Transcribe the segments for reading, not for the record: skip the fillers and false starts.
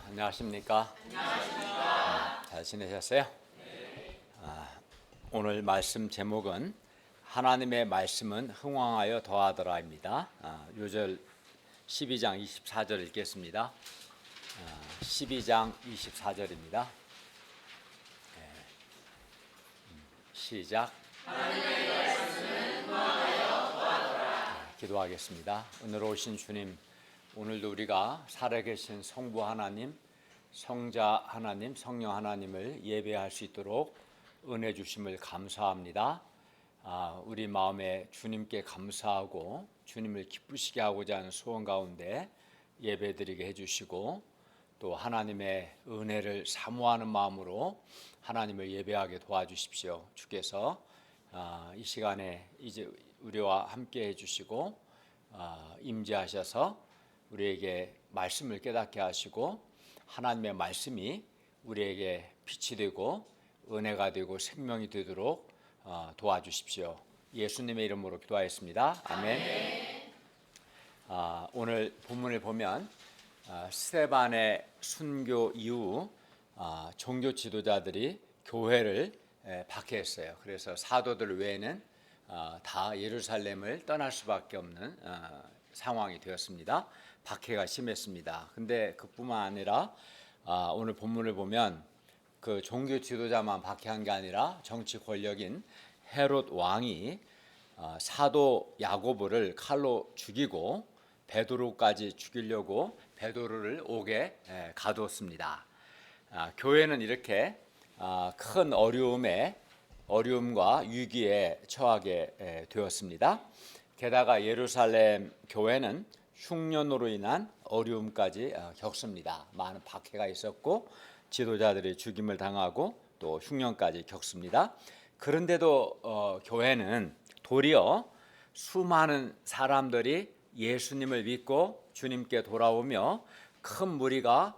안녕하십니까? 잘 지내셨어요? 오늘 말씀 제목은 하나님의 말씀은 흥왕하여 더하더라입니다. 요절 12장 24절 읽겠습니다. 12장 24절입니다. 시작. 하나님의 말씀은 흥왕하여 더하더라. 기도하겠습니다. 오늘 오신 주님, 오늘도 우리가 살아계신 성부 하나님, 성자 하나님, 성령 하나님을 예배할 수 있도록 은혜 주심을 감사합니다. 우리 마음에 주님께 감사하고 주님을 기쁘시게 하고자 하는 소원 가운데 예배드리게 해주시고, 또 하나님의 은혜를 사모하는 마음으로 하나님을 예배하게 도와주십시오. 주께서 이 시간에 이제 우리와 함께 해주시고 임재하셔서 우리에게 말씀을 깨닫게 하시고, 하나님의 말씀이 우리에게 빛이 되고 은혜가 되고 생명이 되도록 도와주십시오. 예수님의 이름으로 기도하였습니다. 아멘. 오늘 본문을 보면 스데반의 순교 이후 종교 지도자들이 교회를 박해했어요. 그래서 사도들 외에는 다 예루살렘을 떠날 수밖에 없는 상황이 되었습니다. 박해가 심했습니다. 근데 그뿐만 아니라 오늘 본문을 보면 그 종교 지도자만 박해한 게 아니라 정치 권력인 헤롯 왕이 사도 야고보를 칼로 죽이고 베드로까지 죽이려고 베드로를 옥에 가두었습니다. 교회는 이렇게 큰 어려움과 위기에 처하게 되었습니다. 게다가 예루살렘 교회는 흉년으로 인한 어려움까지 겪습니다. 많은 박해가 있었고 지도자들이 죽임을 당하고 또 흉년까지 겪습니다. 그런데도 교회는 도리어 수많은 사람들이 예수님을 믿고 주님께 돌아오며 큰 무리가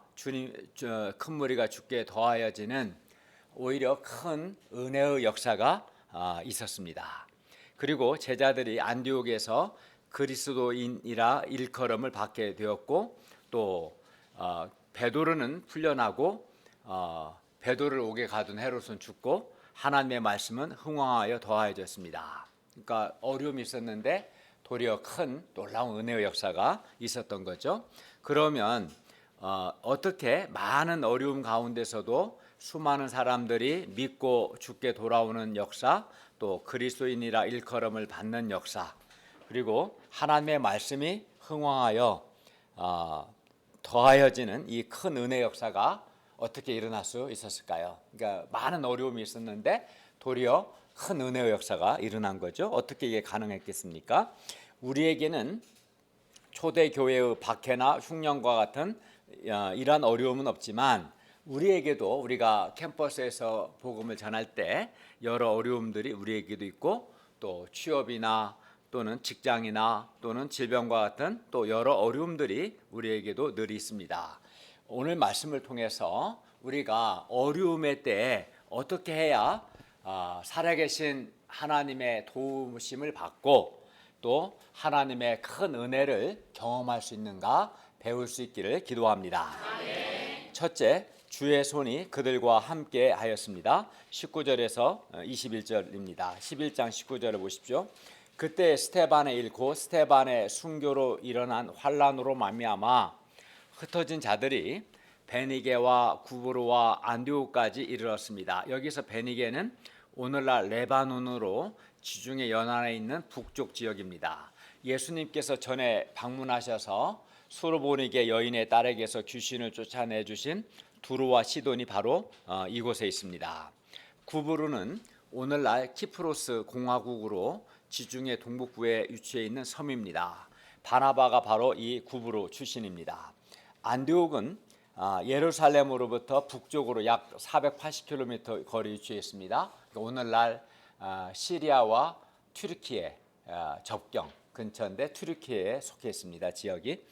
주께 더하여지는 오히려 큰 은혜의 역사가 있었습니다. 그리고 제자들이 안디옥에서 그리스도인이라 일컬음을 받게 되었고, 또 베드로는 풀려나고 베드로를 옥에 가둔 헤롯은 죽고 하나님의 말씀은 흥왕하여 더하여졌습니다. 그러니까 어려움이 있었는데 도리어 큰 놀라운 은혜의 역사가 있었던 거죠. 그러면 어떻게 많은 어려움 가운데서도 수많은 사람들이 믿고 주께 돌아오는 역사, 또 그리스도인이라 일컬음을 받는 역사, 그리고 하나님의 말씀이 흥왕하여 더하여지는 이 큰 은혜 역사가 어떻게 일어날 수 있었을까요? 그러니까 많은 어려움이 있었는데 도리어 큰 은혜의 역사가 일어난 거죠. 어떻게 이게 가능했겠습니까? 우리에게는 초대교회의 박해나 흉년과 같은 이러한 어려움은 없지만, 우리에게도 우리가 캠퍼스에서 복음을 전할 때 여러 어려움들이 우리에게도 있고, 또 취업이나 또는 직장이나 또는 질병과 같은 또 여러 어려움들이 우리에게도 늘 있습니다. 오늘 말씀을 통해서 우리가 어려움의 때에 어떻게 해야 살아계신 하나님의 도우심을 받고 또 하나님의 큰 은혜를 경험할 수 있는가 배울 수 있기를 기도합니다. 첫째, 주의 손이 그들과 함께 하였습니다. 19절에서 21절입니다. 11장 19절을 보십시오. 그때 스데반의 일 곧 스데반의 순교로 일어난 환란으로 말미암아 흩어진 자들이 베니게와 구브로와 안디옥까지 이르렀습니다. 여기서 베니게는 오늘날 레바논으로 지중해 연안에 있는 북쪽 지역입니다. 예수님께서 전에 방문하셔서 수르보니게 여인의 딸에게서 귀신을 쫓아내 주신 두로와 시돈이 바로 이곳에 있습니다. 구브로는 오늘날 키프로스 공화국으로 지중해 동북부에 위치해 있는 섬입니다. 바나바가 바로 이 구브로 출신입니다. 안디옥은 예루살렘으로부터 북쪽으로 약 480km 거리 위치해 있습니다. 오늘날 시리아와 튀르키예 접경 근처인데 튀르키예에 속해 있습니다. 지역이.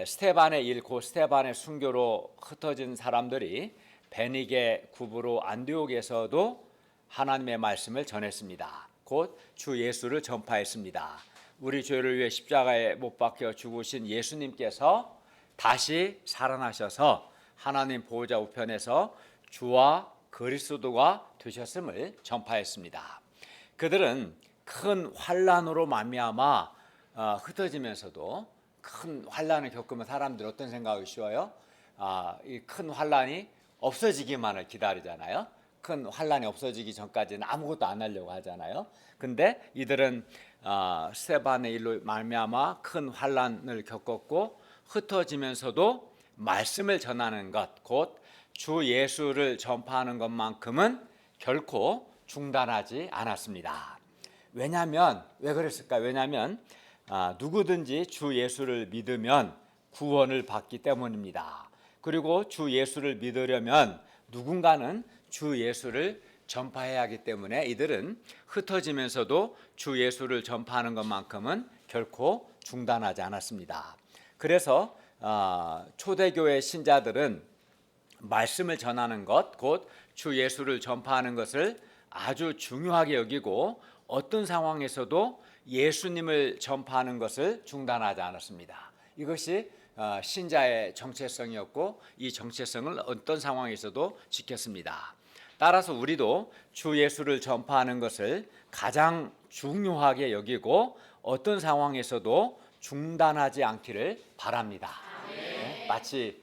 스데반의 일 곧 스데반의 순교로 흩어진 사람들이 베니게, 구브로, 안디옥에서도 하나님의 말씀을 전했습니다. 곧 주 예수를 전파했습니다. 우리 죄를 위해 십자가에 못 박혀 죽으신 예수님께서 다시 살아나셔서 하나님 보호자 우편에서 주와 그리스도가 되셨음을 전파했습니다. 그들은 큰 환난으로 말미암아 흩어지면서도 큰 환난을 겪으면 사람들 어떤 생각이 쉬워요? 이 큰 환난이 없어지기만을 기다리잖아요. 큰 환난이 없어지기 전까지는 아무것도 안 하려고 하잖아요. 근데 이들은 스데반의 일로 말미암아 큰 환난을 겪었고 흩어지면서도 말씀을 전하는 것, 곧 주 예수를 전파하는 것만큼은 결코 중단하지 않았습니다. 왜냐하면 왜 그랬을까요? 왜냐하면 누구든지 주 예수를 믿으면 구원을 받기 때문입니다. 그리고 주 예수를 믿으려면 누군가는 주 예수를 전파해야 하기 때문에 이들은 흩어지면서도 주 예수를 전파하는 것만큼은 결코 중단하지 않았습니다. 그래서 초대교회 신자들은 말씀을 전하는 것, 곧 주 예수를 전파하는 것을 아주 중요하게 여기고 어떤 상황에서도 예수님을 전파하는 것을 중단하지 않았습니다. 이것이 신자의 정체성이었고 이 정체성을 어떤 상황에서도 지켰습니다. 따라서 우리도 주 예수를 전파하는 것을 가장 중요하게 여기고 어떤 상황에서도 중단하지 않기를 바랍니다. 마치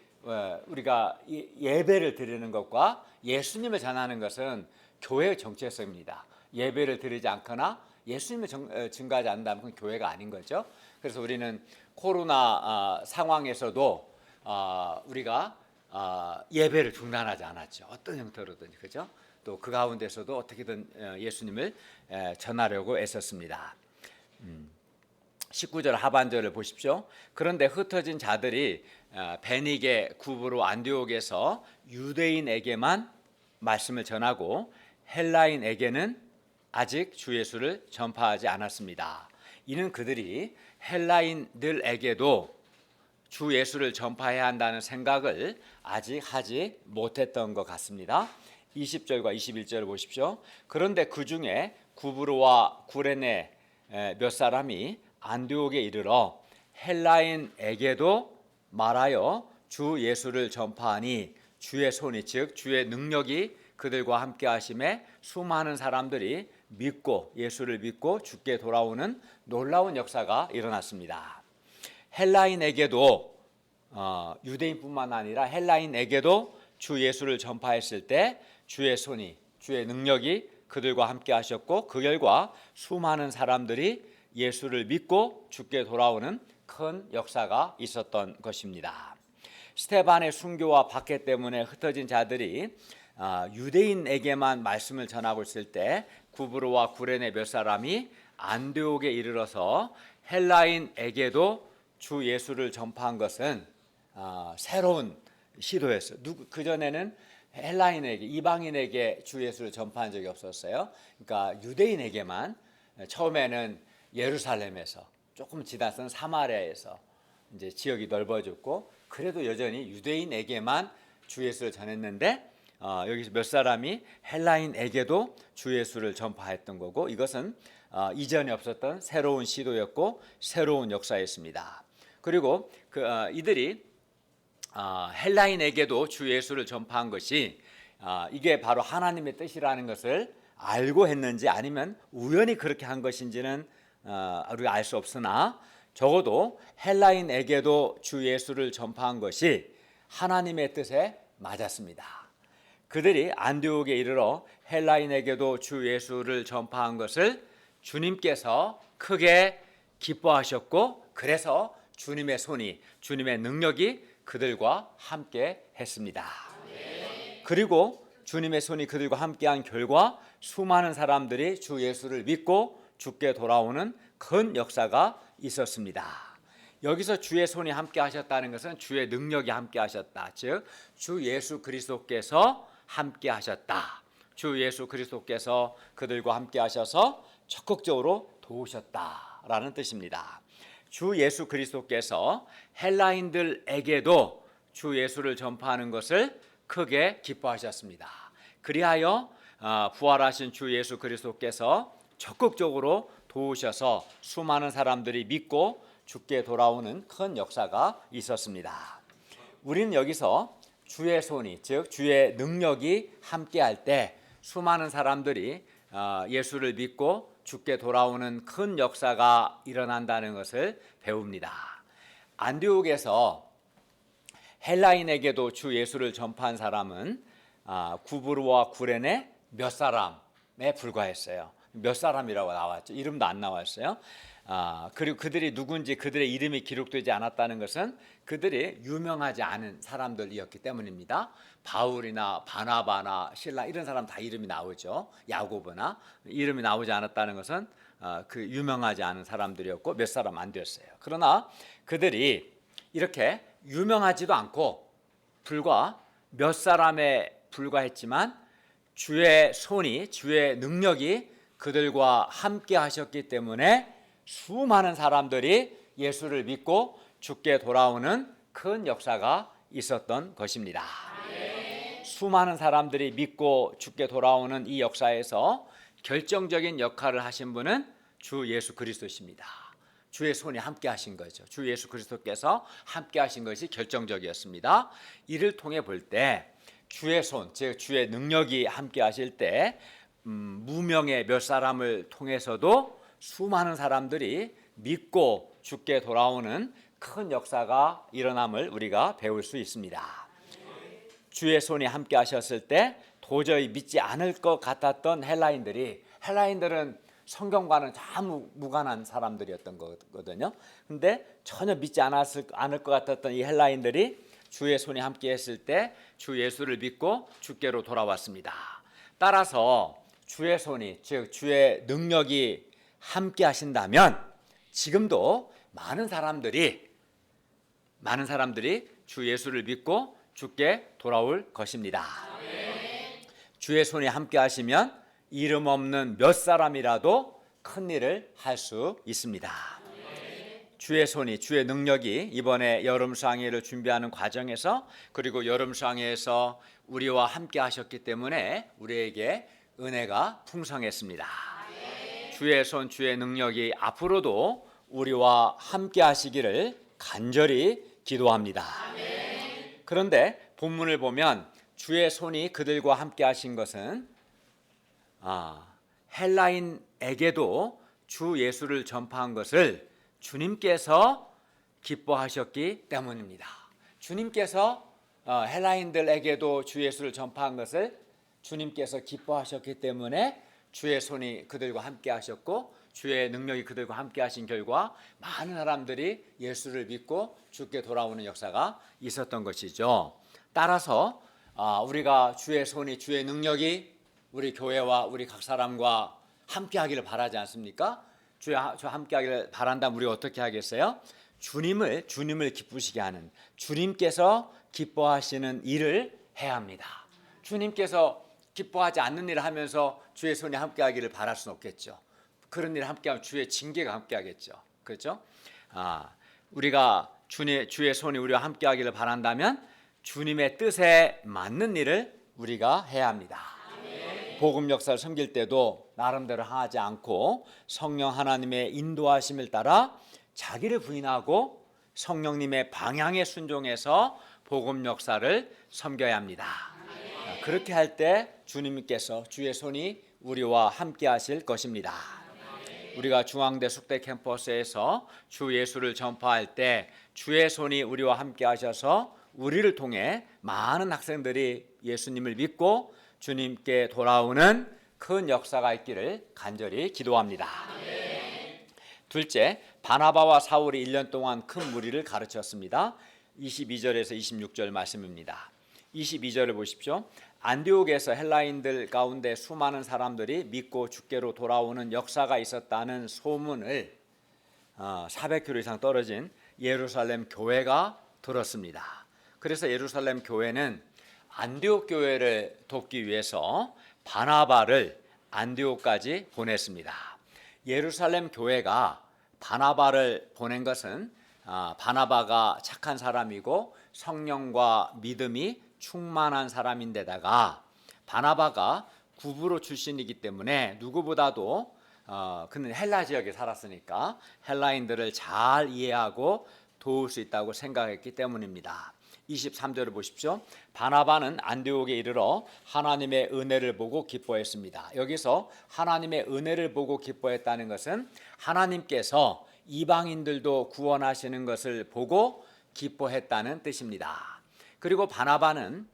우리가 예배를 드리는 것과 예수님을 전하는 것은 교회의 정체성입니다. 예배를 드리지 않거나 예수님을 증거하지 않는다면 그건 교회가 아닌 거죠. 그래서 우리는 코로나 상황에서도 우리가 예배를 중단하지 않았죠. 어떤 형태로든, 그죠? 또 그 가운데서도 어떻게든 예수님을 전하려고 애썼습니다. 19절 하반절을 보십시오. 그런데 흩어진 자들이 베니게 구브로 안디옥에서 유대인에게만 말씀을 전하고 헬라인에게는 아직 주 예수를 전파하지 않았습니다. 이는 그들이 헬라인들에게도 주 예수를 전파해야 한다는 생각을 아직 하지 못했던 것 같습니다. 20절과 21절을 보십시오. 그런데 그 중에 구브로와 구레네 몇 사람이 안디옥에 이르러 헬라인에게도 말하여 주 예수를 전파하니 주의 손이 즉 주의 능력이 그들과 함께 하심에 수많은 사람들이 믿고 예수를 믿고 주께 돌아오는 놀라운 역사가 일어났습니다. 헬라인에게도 유대인뿐만 아니라 헬라인에게도 주 예수를 전파했을 때 주의 손이 주의 능력이 그들과 함께 하셨고 그 결과 수많은 사람들이 예수를 믿고 주께 돌아오는 큰 역사가 있었던 것입니다. 스데반의 순교와 박해 때문에 흩어진 자들이 유대인에게만 말씀을 전하고 있을 때 구브로와 구레네 몇 사람이 안디옥에 이르러서 헬라인에게도 주 예수를 전파한 것은 새로운 시도였어요. 그 전에는 헬라인에게 이방인에게 주 예수를 전파한 적이 없었어요. 그러니까 유대인에게만 처음에는 예루살렘에서 조금 지나서는 사마리아에서 이제 지역이 넓어졌고 그래도 여전히 유대인에게만 주 예수를 전했는데 여기서 몇 사람이 헬라인에게도 주 예수를 전파했던 거고 이것은 이전에 없었던 새로운 시도였고 새로운 역사였습니다. 그리고 이들이 헬라인에게도 주 예수를 전파한 것이 이게 바로 하나님의 뜻이라는 것을 알고 했는지 아니면 우연히 그렇게 한 것인지는 우리가 알 수 없으나 적어도 헬라인에게도 주 예수를 전파한 것이 하나님의 뜻에 맞았습니다. 그들이 안디옥에 이르러 헬라인에게도 주 예수를 전파한 것을 주님께서 크게 기뻐하셨고 그래서 주님의 손이 주님의 능력이 그들과 함께 했습니다. 그리고 주님의 손이 그들과 함께한 결과 수많은 사람들이 주 예수를 믿고 주께 돌아오는 큰 역사가 있었습니다. 여기서 주의 손이 함께 하셨다는 것은 주의 능력이 함께 하셨다. 즉, 주 예수 그리스도께서 함께 하셨다. 주 예수 그리스도께서 그들과 함께 하셔서 적극적으로 도우셨다라는 뜻입니다. 주 예수 그리스도께서 헬라인들에게도 주 예수를 전파하는 것을 크게 기뻐하셨습니다. 그리하여 부활하신 주 예수 그리스도께서 적극적으로 도우셔서 수많은 사람들이 믿고 주께 돌아오는 큰 역사가 있었습니다. 우리는 여기서 주의 손이, 즉 주의 능력이 함께할 때 수많은 사람들이 예수를 믿고 죽게 돌아오는 큰 역사가 일어난다는 것을 배웁니다. 안디옥에서 헬라인에게도 주 예수를 전파한 사람은 구브로와 구레네 몇 사람에 불과했어요. 몇 사람이라고 나왔죠. 이름도 안 나왔어요. 그리고 그들이 누군지 그들의 이름이 기록되지 않았다는 것은 그들이 유명하지 않은 사람들이었기 때문입니다. 바울이나 바나바나 실라 이런 사람 다 이름이 나오죠. 야고보나 이름이 나오지 않았다는 것은 그 유명하지 않은 사람들이었고 몇 사람 안 되었어요. 그러나 그들이 이렇게 유명하지도 않고 불과 몇 사람에 불과했지만 주의 손이, 주의 능력이 그들과 함께 하셨기 때문에 수많은 사람들이 예수를 믿고 죽게 돌아오는 큰 역사가 있었던 것입니다. 수많은 사람들이 믿고 죽게 돌아오는 이 역사에서 결정적인 역할을 하신 분은 주 예수 그리스도십니다. 주의 손이 함께 하신 거죠. 주 예수 그리스도께서 함께 하신 것이 결정적이었습니다. 이를 통해 볼 때 주의 손, 즉 주의 능력이 함께 하실 때 무명의 몇 사람을 통해서도 수많은 사람들이 믿고 죽게 돌아오는 큰 역사가 일어남을 우리가 배울 수 있습니다. 주의 손이 함께 하셨을 때 도저히 믿지 않을 것 같았던 헬라인들은 성경과는 참 무관한 사람들이었던 거거든요. 근데 전혀 믿지 않을 것 같았던 이 헬라인들이 주의 손이 함께 했을 때 주 예수를 믿고 주께로 돌아왔습니다. 따라서 주의 손이, 즉 주의 능력이 함께 하신다면 지금도 많은 사람들이 주 예수를 믿고 주께 돌아올 것입니다. 주의 손이 함께 하시면 이름 없는 몇 사람이라도 큰 일을 할 수 있습니다. 주의 손이, 주의 능력이 이번에 여름 수학회를 준비하는 과정에서 그리고 여름 수학회에서 우리와 함께 하셨기 때문에 우리에게 은혜가 풍성했습니다. 주의 손, 주의 능력이 앞으로도 우리와 함께 하시기를 간절히 기도합니다. 그런데 본문을 보면 주의 손이 그들과 함께 하신 것은 헬라인에게도 주 예수를 전파한 것을 주님께서 기뻐하셨기 때문입니다. 주님께서 헬라인들에게도 주 예수를 전파한 것을 주님께서 기뻐하셨기 때문에 주의 손이 그들과 함께 하셨고 주의 능력이 그들과 함께 하신 결과 많은 사람들이 예수를 믿고 죽게 돌아오는 역사가 있었던 것이죠. 따라서 우리가 주의 손이, 주의 능력이 우리 교회와 우리 각 사람과 함께 하기를 바라지 않습니까? 주와 함께 하기를 바란다면 우리가 어떻게 하겠어요? 주님을 기쁘시게 하는, 주님께서 기뻐하시는 일을 해야 합니다. 주님께서 기뻐하지 않는 일을 하면서 주의 손이 함께 하기를 바랄 수는 없겠죠. 그런 일을 함께 하면 주의 징계가 함께 하겠죠. 그렇죠? 우리가 주의 손이 우리와 함께 하기를 바란다면 주님의 뜻에 맞는 일을 우리가 해야 합니다. 복음 역사를 섬길 때도 나름대로 하지 않고 성령 하나님의 인도하심을 따라 자기를 부인하고 성령님의 방향에 순종해서 복음 역사를 섬겨야 합니다. 그렇게 할 때 주님께서 주의 손이 우리와 함께 하실 것입니다. 우리가 중앙대 숙대 캠퍼스에서 주 예수를 전파할 때 주의 손이 우리와 함께 하셔서 우리를 통해 많은 학생들이 예수님을 믿고 주님께 돌아오는 큰 역사가 있기를 간절히 기도합니다. 둘째, 바나바와 사울이 1년 동안 큰 무리를 가르쳤습니다. 22절에서 26절 말씀입니다. 22절을 보십시오. 안디옥에서 헬라인들 가운데 수많은 사람들이 믿고 주께로 돌아오는 역사가 있었다는 소문을 400km 이상 떨어진 예루살렘 교회가 들었습니다. 그래서 예루살렘 교회는 안디옥 교회를 돕기 위해서 바나바를 안디옥까지 보냈습니다. 예루살렘 교회가 바나바를 보낸 것은 바나바가 착한 사람이고 성령과 믿음이 충만한 사람인데다가 바나바가 구브로 출신이기 때문에 누구보다도 그는 헬라 지역에 살았으니까 헬라인들을 잘 이해하고 도울 수 있다고 생각했기 때문입니다. 23절을 보십시오. 바나바는 안디옥에 이르러 하나님의 은혜를 보고 기뻐했습니다. 여기서 하나님의 은혜를 보고 기뻐했다는 것은 하나님께서 이방인들도 구원하시는 것을 보고 기뻐했다는 뜻입니다. 그리고 바나바는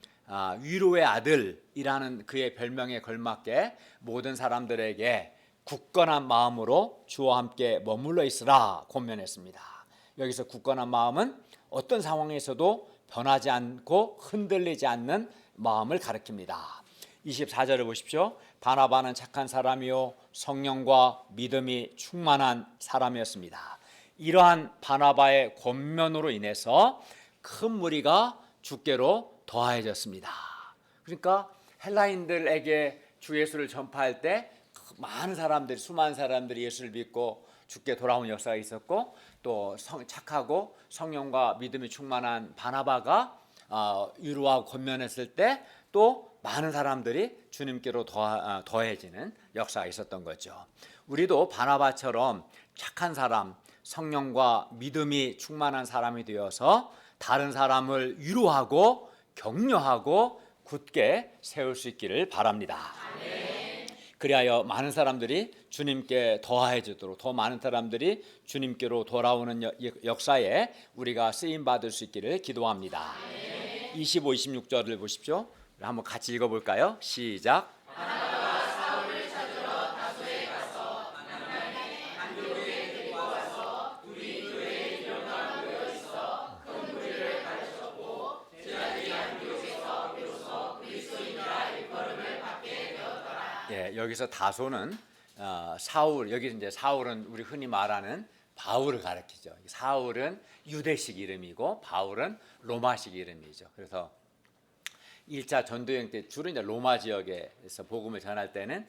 위로의 아들이라는 그의 별명에 걸맞게 모든 사람들에게 굳건한 마음으로 주와 함께 머물러 있으라 권면했습니다. 여기서 굳건한 마음은 어떤 상황에서도 변하지 않고 흔들리지 않는 마음을 가리킵니다. 24절을 보십시오. 바나바는 착한 사람이요 성령과 믿음이 충만한 사람이었습니다. 이러한 바나바의 권면으로 인해서 큰 무리가 주께로 더해졌습니다. 그러니까 헬라인들에게 주 예수를 전파할 때 많은 사람들이, 수많은 사람들이 예수를 믿고 주께 돌아온 역사가 있었고, 또 착하고 성령과 믿음이 충만한 바나바가 위로하고 권면했을 때 또 많은 사람들이 주님께로 더해지는 역사가 있었던 거죠. 우리도 바나바처럼 착한 사람, 성령과 믿음이 충만한 사람이 되어서 다른 사람을 위로하고 격려하고 굳게 세울 수 있기를 바랍니다. 그리하여 많은 사람들이 주님께 더해지도록, 더 많은 사람들이 주님께로 돌아오는 역사에 우리가 쓰임받을 수 있기를 기도합니다. 25, 26절을 보십시오. 한번 같이 읽어볼까요? 시작. 바나바가 사울을 찾으러 다소에 가서 만나니 안디옥에 데리고 와서 우리 교회에 일어나 모여 있어 큰 무리를 가르쳤고 제자들이 안디옥에서 비로소 그리스도인이라 일컬음을 받게 되었더라. 예, 여기서 다소는 사울, 여기 이제 사울은 우리 흔히 말하는 바울을 가리키죠. 사울은 유대식 이름이고 바울은 로마식 이름이죠. 그래서 1차 전도여행 때 주로 이제 로마 지역에서 복음을 전할 때는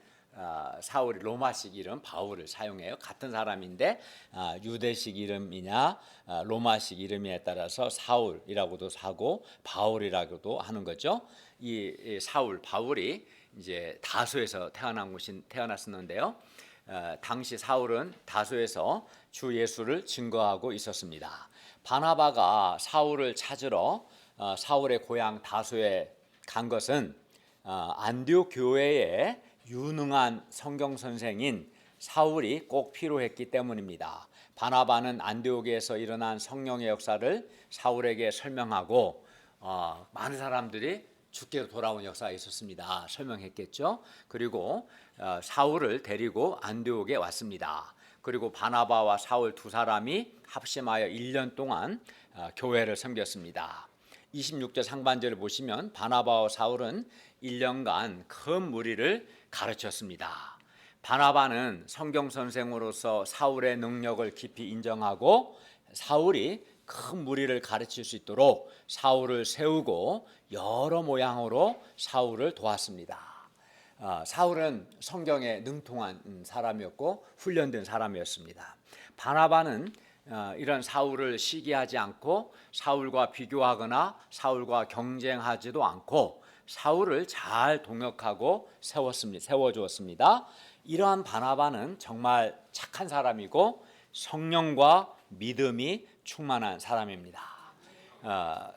사울이 로마식 이름 바울을 사용해요. 같은 사람인데 유대식 이름이냐 로마식 이름에 따라서 사울이라고도 하고 바울이라고도 하는 거죠. 이 사울 바울이 이제 다소에서 태어났었는데요. 당시 사울은 다소에서 주 예수를 증거하고 있었습니다. 바나바가 사울을 찾으러 사울의 고향 다소에 간 것은 안디옥 교회에 유능한 성경 선생인 사울이 꼭 필요했기 때문입니다. 바나바는 안디옥에서 일어난 성령의 역사를 사울에게 설명하고 많은 사람들이 주께로 돌아온 역사가 있었습니다. 설명했겠죠. 그리고 사울을 데리고 안디옥에 왔습니다. 그리고 바나바와 사울 두 사람이 합심하여 1년 동안 교회를 섬겼습니다. 26절 상반절을 보시면 바나바와 사울은 1년간 큰 무리를 가르쳤습니다. 바나바는 성경 선생으로서 사울의 능력을 깊이 인정하고 사울이 큰 무리를 가르칠 수 있도록 사울을 세우고 여러 모양으로 사울을 도왔습니다. 사울은 성경에 능통한 사람이었고 훈련된 사람이었습니다. 바나바는 이런 사울을 시기하지 않고 사울과 비교하거나 사울과 경쟁하지도 않고 사울을 잘 동역하고 세워주었습니다. 이러한 바나바는 정말 착한 사람이고 성령과 믿음이 충만한 사람입니다.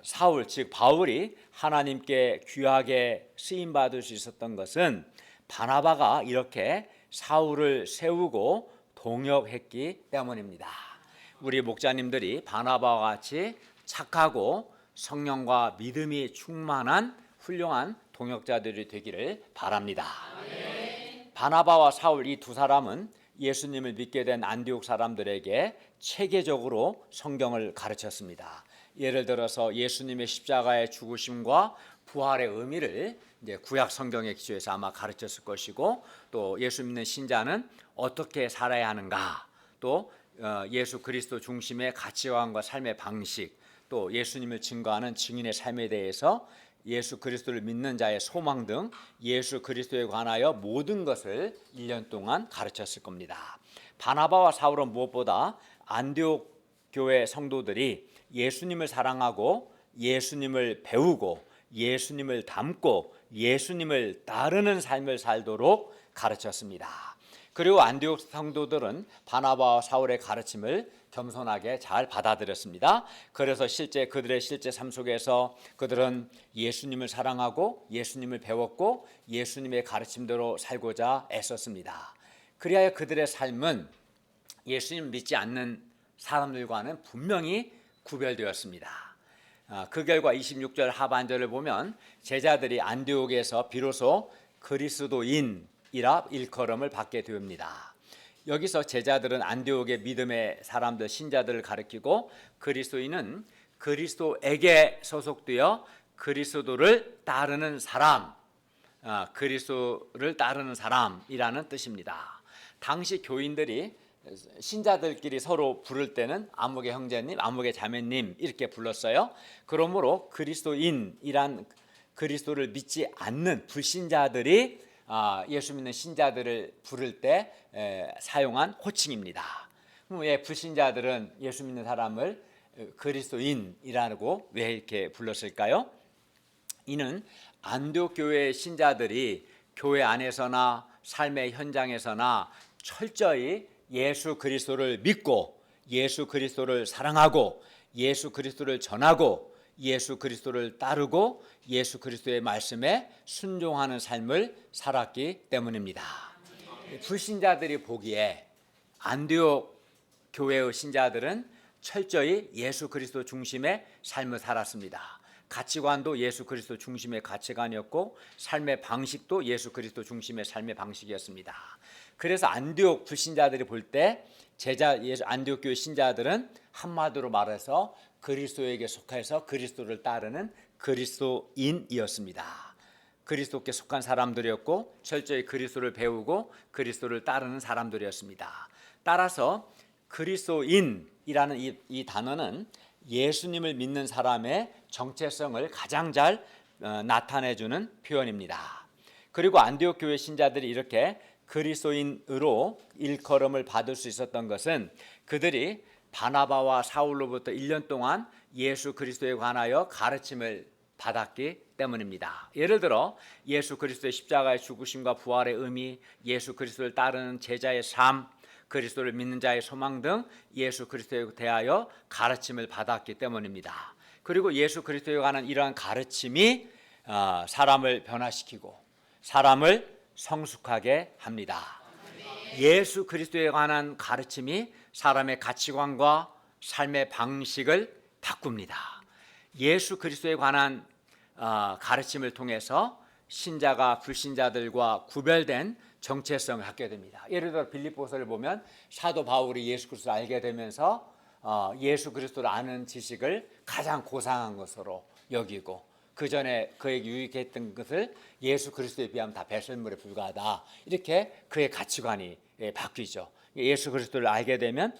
사울 즉 바울이 하나님께 귀하게 쓰임받을 수 있었던 것은 바나바가 이렇게 사울을 세우고 동역했기 때문입니다. 우리 목자님들이 바나바와 같이 착하고 성령과 믿음이 충만한 훌륭한 동역자들이 되기를 바랍니다. 바나바와 사울 이 두 사람은 예수님을 믿게 된 안디옥 사람들에게 체계적으로 성경을 가르쳤습니다. 예를 들어서 예수님의 십자가의 죽으심과 부활의 의미를 이제 구약 성경에 기초해서 아마 가르쳤을 것이고, 또 예수 믿는 신자는 어떻게 살아야 하는가, 또 예수 그리스도 중심의 가치관과 삶의 방식, 또 예수님을 증거하는 증인의 삶에 대해서 예수 그리스도를 믿는 자의 소망 등 예수 그리스도에 관하여 모든 것을 1년 동안 가르쳤을 겁니다. 바나바와 사울은 무엇보다 안디옥 교회 성도들이 예수님을 사랑하고 예수님을 배우고 예수님을 닮고 예수님을 따르는 삶을 살도록 가르쳤습니다. 그리고 안디옥 성도들은 바나바와 사울의 가르침을 겸손하게 잘 받아들였습니다. 그래서 그들의 실제 삶 속에서 그들은 예수님을 사랑하고 예수님을 배웠고 예수님의 가르침대로 살고자 애썼습니다. 그리하여 그들의 삶은 예수님 믿지 않는 사람들과는 분명히 구별되었습니다. 그 결과 26절 하반절을 보면 제자들이 안디옥에서 비로소 그리스도인이라 일컬음을 받게 됩니다. 여기서 제자들은 안디옥의 믿음의 사람들, 신자들을 가리키고 그리스도인은 그리스도에게 소속되어 그리스도를 따르는 사람, 그리스도를 따르는 사람이라는 뜻입니다. 당시 교인들이 신자들끼리 서로 부를 때는 아무개 형제님, 아무개 자매님 이렇게 불렀어요. 그러므로 그리스도인이란 그리스도를 믿지 않는 불신자들이 예수 믿는 신자들을 부를 때 사용한 호칭입니다. 불신자들은 예수 믿는 사람을 그리스도인이라고 왜 이렇게 불렀을까요? 이는 안디옥 교회의 신자들이 교회 안에서나 삶의 현장에서나 철저히 예수 그리스도를 믿고 예수 그리스도를 사랑하고 예수 그리스도를 전하고 예수 그리스도를 따르고 예수 그리스도의 말씀에 순종하는 삶을 살았기 때문입니다. 불신자들이 보기에 안디옥 교회의 신자들은 철저히 예수 그리스도 중심의 삶을 살았습니다. 가치관도 예수 그리스도 중심의 가치관이었고 삶의 방식도 예수 그리스도 중심의 삶의 방식이었습니다. 그래서 안디옥 불신자들이 볼 때 안디옥 교회 신자들은 한마디로 말해서 그리스도에게 속해서 그리스도를 따르는 그리스도인이었습니다. 그리스도께 속한 사람들이었고 철저히 그리스도를 배우고 그리스도를 따르는 사람들이었습니다. 따라서 그리스도인이라는 이 단어는 예수님을 믿는 사람의 정체성을 가장 잘 나타내주는 표현입니다. 그리고 안디옥 교회 신자들이 이렇게 그리스도인으로 일컬음을 받을 수 있었던 것은 그들이 바나바와 사울로부터 1년 동안 예수 그리스도에 관하여 가르침을 받았기 때문입니다. 예를 들어 예수 그리스도의 십자가의 죽으심과 부활의 의미, 예수 그리스도를 따르는 제자의 삶, 그리스도를 믿는 자의 소망 등 예수 그리스도에 대하여 가르침을 받았기 때문입니다. 그리고 예수 그리스도에 관한 이러한 가르침이 사람을 변화시키고 사람을 성숙하게 합니다. 예수 그리스도에 관한 가르침이 사람의 가치관과 삶의 방식을 바꿉니다. 예수 그리스도에 관한 가르침을 통해서 신자가 불신자들과 구별된 정체성을 갖게 됩니다. 예를 들어 빌립보서를 보면 사도 바울이 예수 그리스도를 알게 되면서 예수 그리스도를 아는 지식을 가장 고상한 것으로 여기고 그 전에 그에게 유익했던 것을 예수 그리스도에 비하면 다 배설물에 불과하다. 이렇게 그의 가치관이 바뀌죠. 예수 그리스도를 알게 되면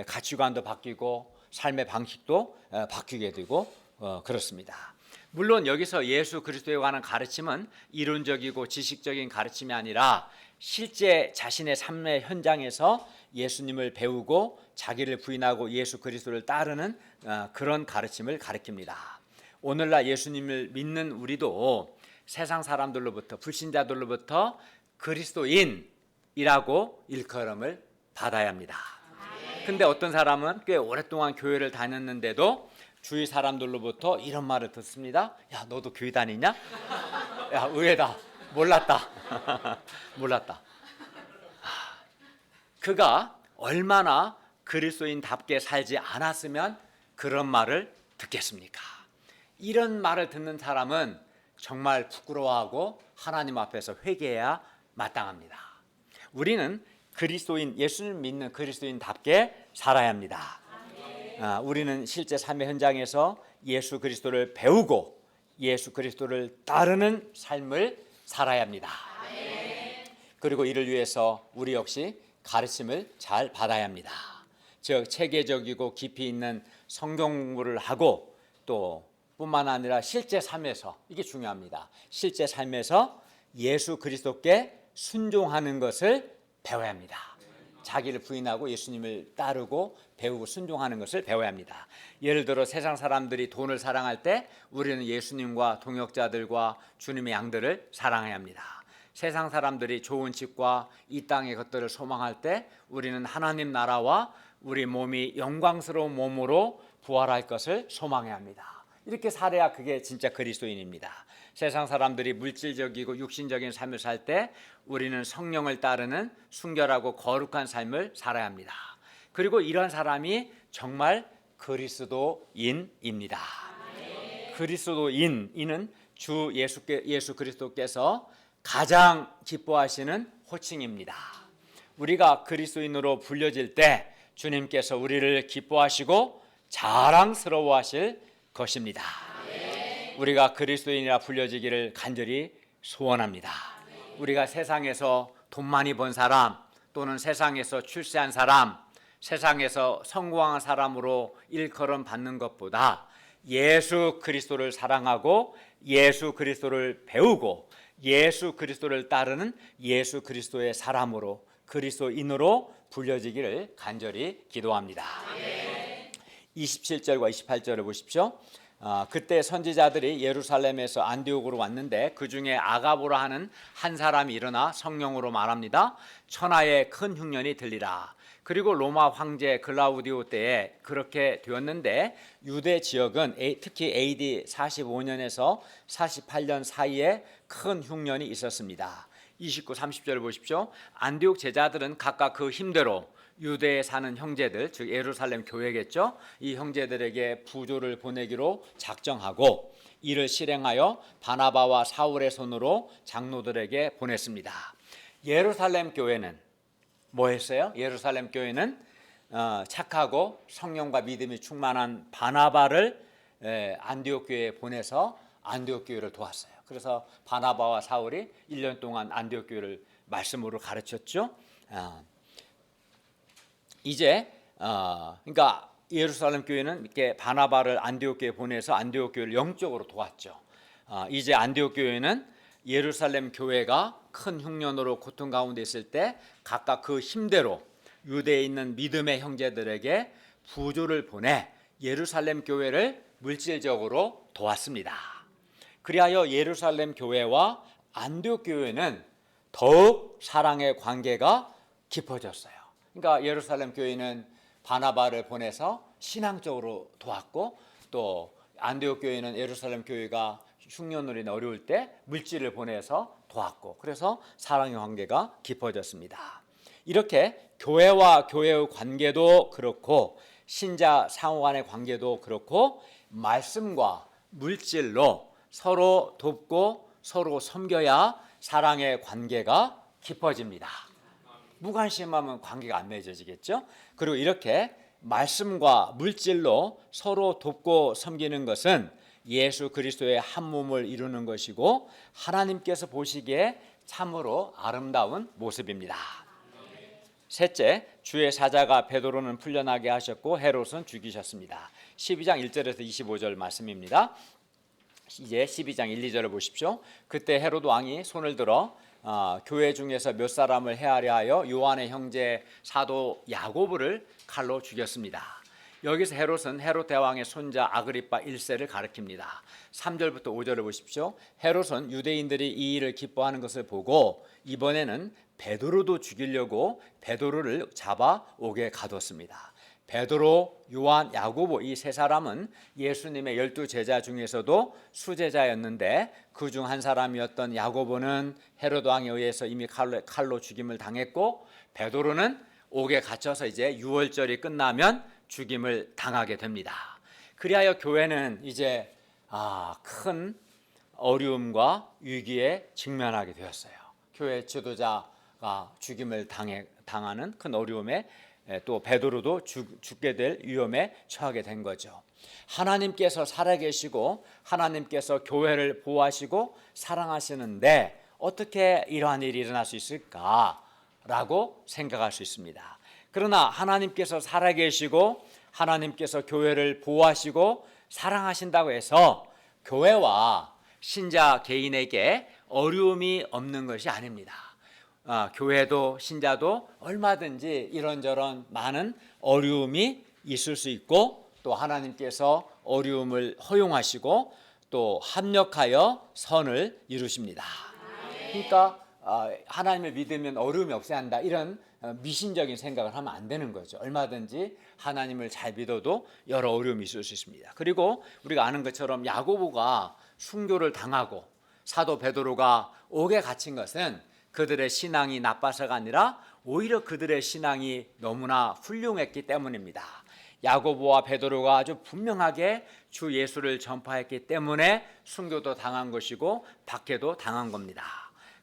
가치관도 바뀌고 삶의 방식도 바뀌게 되고 그렇습니다. 물론 여기서 예수 그리스도에 관한 가르침은 이론적이고 지식적인 가르침이 아니라 실제 자신의 삶의 현장에서 예수님을 배우고 자기를 부인하고 예수 그리스도를 따르는 그런 가르침을 가르칩니다. 오늘날 예수님을 믿는 우리도 세상 사람들로부터 불신자들로부터 그리스도인이라고 일컬음을 받아야 합니다. 근데 어떤 사람은 꽤 오랫동안 교회를 다녔는데도 주위 사람들로부터 이런 말을 듣습니다. 야, 너도 교회 다니냐? 야, 의외다. 몰랐다. 몰랐다. 그가 얼마나 그리스도인답게 살지 않았으면 그런 말을 듣겠습니까? 이런 말을 듣는 사람은 정말 부끄러워하고 하나님 앞에서 회개해야 마땅합니다. 우리는 그리스도인, 예수를 믿는 그리스도인답게 살아야 합니다. 우리는 실제 삶의 현장에서 예수 그리스도를 배우고 예수 그리스도를 따르는 삶을 살아야 합니다. 그리고 이를 위해서 우리 역시 가르침을 잘 받아야 합니다. 즉 체계적이고 깊이 있는 성경 공부를 하고 또 뿐만 아니라 실제 삶에서 이게 중요합니다. 실제 삶에서 예수 그리스도께 순종하는 것을 배워야 합니다. 자기를 부인하고 예수님을 따르고 배우고 순종하는 것을 배워야 합니다. 예를 들어 세상 사람들이 돈을 사랑할 때 우리는 예수님과 동역자들과 주님의 양들을 사랑해야 합니다. 세상 사람들이 좋은 집과 이 땅의 것들을 소망할 때 우리는 하나님 나라와 우리 몸이 영광스러운 몸으로 부활할 것을 소망해야 합니다. 이렇게 살아야 그게 진짜 그리스도인입니다. 세상 사람들이 물질적이고 육신적인 삶을 살 때 우리는 성령을 따르는 순결하고 거룩한 삶을 살아야 합니다. 그리고 이런 사람이 정말 그리스도인입니다. 그리스도인, 이는 주 예수 그리스도께서 가장 기뻐하시는 호칭입니다. 우리가 그리스도인으로 불려질 때 주님께서 우리를 기뻐하시고 자랑스러워하실 것입니다. 우리가 그리스도인이라 불려지기를 간절히 소원합니다. 우리가 세상에서 돈 많이 번 사람, 또는 세상에서 출세한 사람, 세상에서 성공한 사람으로 일컬음 받는 것보다 예수 그리스도를 사랑하고 예수 그리스도를 배우고 예수 그리스도를 따르는 예수 그리스도의 사람으로, 그리스도인으로 불려지기를 간절히 기도합니다. 27절과 28절을 보십시오. 그때 선지자들이 예루살렘에서 안디옥으로 왔는데 그 중에 아가보라 하는 한 사람이 일어나 성령으로 말합니다. 천하의 큰 흉년이 들리라. 그리고 로마 황제 글라우디오 때에 그렇게 되었는데 유대 지역은 특히 AD 45년에서 48년 사이에 큰 흉년이 있었습니다. 29, 30절을 보십시오. 안디옥 제자들은 각각 그 힘대로 유대에 사는 형제들, 즉 예루살렘 교회겠죠, 이 형제들에게 부조를 보내기로 작정하고 이를 실행하여 바나바와 사울의 손으로 장로들에게 보냈습니다. 예루살렘 교회는 뭐 했어요? 예루살렘 교회는 착하고 성령과 믿음이 충만한 바나바를 안디옥 교회에 보내서 안디옥 교회를 도왔어요. 그래서 바나바와 사울이 1년 동안 안디옥 교회를 말씀으로 가르쳤죠. 이제 그러니까 예루살렘 교회는 이렇게 바나바를 안디옥 교회에 보내서 안디옥 교회를 영적으로 도왔죠. 이제 안디옥 교회는 예루살렘 교회가 큰 흉년으로 고통 가운데 있을 때 각각 그 힘대로 유대에 있는 믿음의 형제들에게 부조를 보내 예루살렘 교회를 물질적으로 도왔습니다. 그리하여 예루살렘 교회와 안디옥 교회는 더욱 사랑의 관계가 깊어졌어요. 그러니까 예루살렘 교회는 바나바를 보내서 신앙적으로 도왔고, 또 안디옥 교회는 예루살렘 교회가 흉년으로 인해 어려울 때 물질을 보내서 도왔고, 그래서 사랑의 관계가 깊어졌습니다. 이렇게 교회와 교회의 관계도 그렇고 신자 상호 간의 관계도 그렇고 말씀과 물질로 서로 돕고 서로 섬겨야 사랑의 관계가 깊어집니다. 무관심하면 관계가 안 맺어지겠죠. 그리고 이렇게 말씀과 물질로 서로 돕고 섬기는 것은 예수 그리스도의 한 몸을 이루는 것이고 하나님께서 보시기에 참으로 아름다운 모습입니다. 셋째, 주의 사자가 베드로는 풀려나게 하셨고 헤롯은 죽이셨습니다. 12장 1절에서 25절 말씀입니다. 이제 12장 1, 2절을 보십시오. 그때 헤롯 왕이 손을 들어 교회 중에서 몇 사람을 해하려 하여 요한의 형제 사도 야고보를 칼로 죽였습니다. 여기서 헤롯은 헤롯 대왕의 손자 아그리파 1세를 가리킵니다. 3절부터 5절을 보십시오. 헤롯은 유대인들이 이 일을 기뻐하는 것을 보고 이번에는 베드로도 죽이려고 베드로를 잡아 옥에 가뒀습니다. 베드로, 요한, 야고보 이 세 사람은 예수님의 12제자 중에서도 수제자였는데 그중 한 사람이었던 야고보는 헤롯 왕에 의해서 이미 칼로 죽임을 당했고, 베드로는 옥에 갇혀서 이제 유월절이 끝나면 죽임을 당하게 됩니다. 그리하여 교회는 이제 큰 어려움과 위기에 직면하게 되었어요. 교회 지도자가 죽임을 당하는 큰 어려움에 또 베드로도 죽게 될 위험에 처하게 된 거죠. 하나님께서 살아계시고 하나님께서 교회를 보호하시고 사랑하시는데 어떻게 이러한 일이 일어날 수 있을까라고 생각할 수 있습니다. 그러나 하나님께서 살아계시고 하나님께서 교회를 보호하시고 사랑하신다고 해서 교회와 신자 개인에게 어려움이 없는 것이 아닙니다. 교회도 신자도 얼마든지 이런저런 많은 어려움이 있을 수 있고 또 하나님께서 어려움을 허용하시고 또 합력하여 선을 이루십니다. 그러니까 하나님을 믿으면 어려움이 없어야 한다, 이런 미신적인 생각을 하면 안 되는 거죠. 얼마든지 하나님을 잘 믿어도 여러 어려움이 있을 수 있습니다. 그리고 우리가 아는 것처럼 야고보가 순교를 당하고 사도 베드로가 옥에 갇힌 것은 그들의 신앙이 나빠서가 아니라 오히려 그들의 신앙이 너무나 훌륭했기 때문입니다. 야고보와 베드로가 아주 분명하게 주 예수를 전파했기 때문에 순교도 당한 것이고 박해도 당한 겁니다.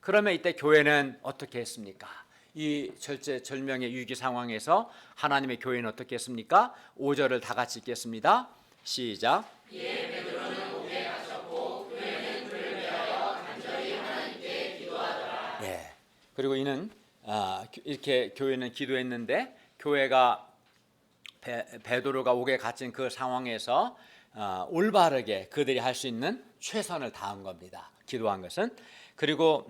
그러면 이때 교회는 어떻게 했습니까? 이 절체절명의 위기 상황에서 하나님의 교회는 어떻게 했습니까? 5절을 다 같이 읽겠습니다. 시작. 이에 베드로는 옥에 갇혔고 교회는 그를 위하여 간절히 하나님께 기도하더라. 예. 그리고 이는 이렇게 교회는 기도했는데, 교회가 베드로가 옥에 갇힌 그 상황에서 올바르게 그들이 할 수 있는 최선을 다한 겁니다. 기도한 것은. 그리고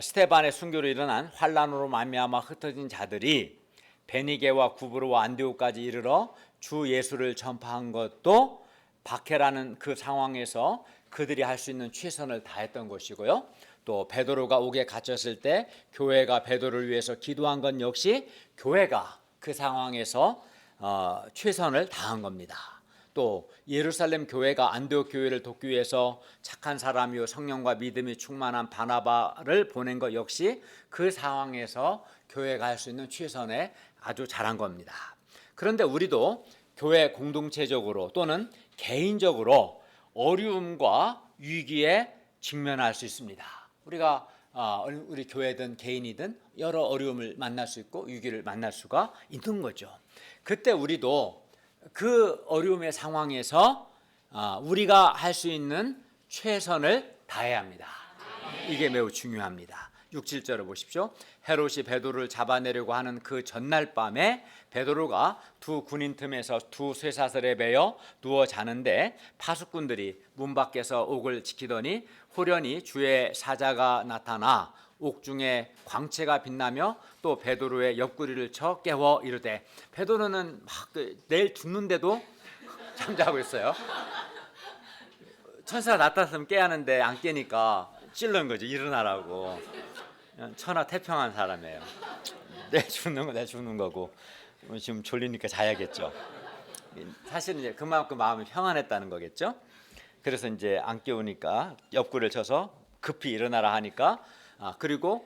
스데반의 순교로 일어난 환란으로 말미암아 흩어진 자들이 베니게와 구브로와 안디옥까지 이르러 주 예수를 전파한 것도 박해라는 그 상황에서 그들이 할 수 있는 최선을 다했던 것이고요. 또 베드로가 옥에 갇혔을 때 교회가 베드로를 위해서 기도한 건 역시 교회가 그 상황에서 최선을 다한 겁니다. 또 예루살렘 교회가 안디옥 교회를 돕기 위해서 착한 사람이요 성령과 믿음이 충만한 바나바를 보낸 것 역시 그 상황에서 교회가 할 수 있는 최선에 아주 잘한 겁니다. 그런데 우리도 교회 공동체적으로 또는 개인적으로 어려움과 위기에 직면할 수 있습니다. 우리가 우리 교회든 개인이든 여러 어려움을 만날 수 있고 위기를 만날 수가 있는 거죠. 그때 우리도 그 어려움의 상황에서 우리가 할 수 있는 최선을 다해야 합니다. 이게 매우 중요합니다. 6, 7절을 보십시오. 헤롯이 베드로를 잡아내려고 하는 그 전날 밤에 베드로가 두 군인 틈에서 두 쇠사슬에 매여 누워 자는데 파수꾼들이 문 밖에서 옥을 지키더니 호련히 주의 사자가 나타나 옥중에 광채가 빛나며 또 베드로의 옆구리를 쳐 깨워 이르되, 베드로는 막 내일 죽는데도 잠자고 있어요. 천사가 나타났으면 깨야 하는데 안 깨니까 찔른 거죠. 일어나라고. 천하태평한 사람이에요. 내 죽는 거 내 죽는 거고 지금 졸리니까 자야겠죠. 사실은 이제 그만큼 마음이 평안했다는 거겠죠. 그래서 이제 안 깨우니까 옆구리를 쳐서 급히 일어나라 하니까 그리고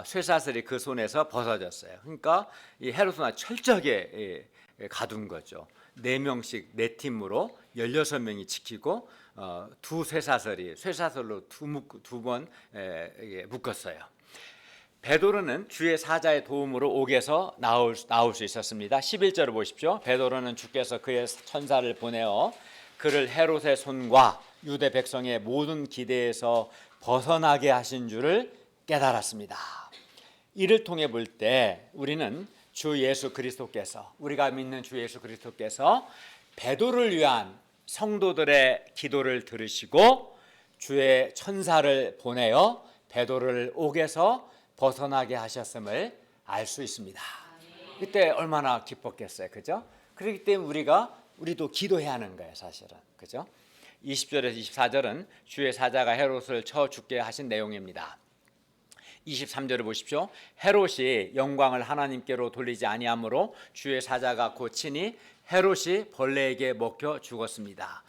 쇠사슬이 그 손에서 벗어졌어요. 그러니까 이 헤롯은 철저하게 가둔 거죠. 4명씩 4팀으로 16명이 지키고 두 쇠사슬로 두 번 묶었어요. 베드로는 주의 사자의 도움으로 옥에서 나올 수 있었습니다. 11절을 보십시오. 베드로는 주께서 그의 천사를 보내어 그를 헤롯의 손과 유대 백성의 모든 기대에서 벗어나게 하신 줄을 깨달았습니다. 이를 통해 볼 때 우리는 주 예수 그리스도께서, 우리가 믿는 주 예수 그리스도께서 베드로를 위한 성도들의 기도를 들으시고 주의 천사를 보내어 베드로를 옥에서 벗어나게 하셨음을 알 수 있습니다. 그때 얼마나 기뻤겠어요, 그죠? 그렇기 때문에 우리도 기도해야 하는 거예요, 사실은, 그죠? 20절에서 24절은 주의 사자가 헤롯을 쳐 죽게 하신 내용입니다. 23절을 보십시오. 헤롯이 영광을 하나님께로 돌리지 아니하므로 주의 사자가 곧 친히 헤롯이 벌레에게 먹혀 죽었습니다.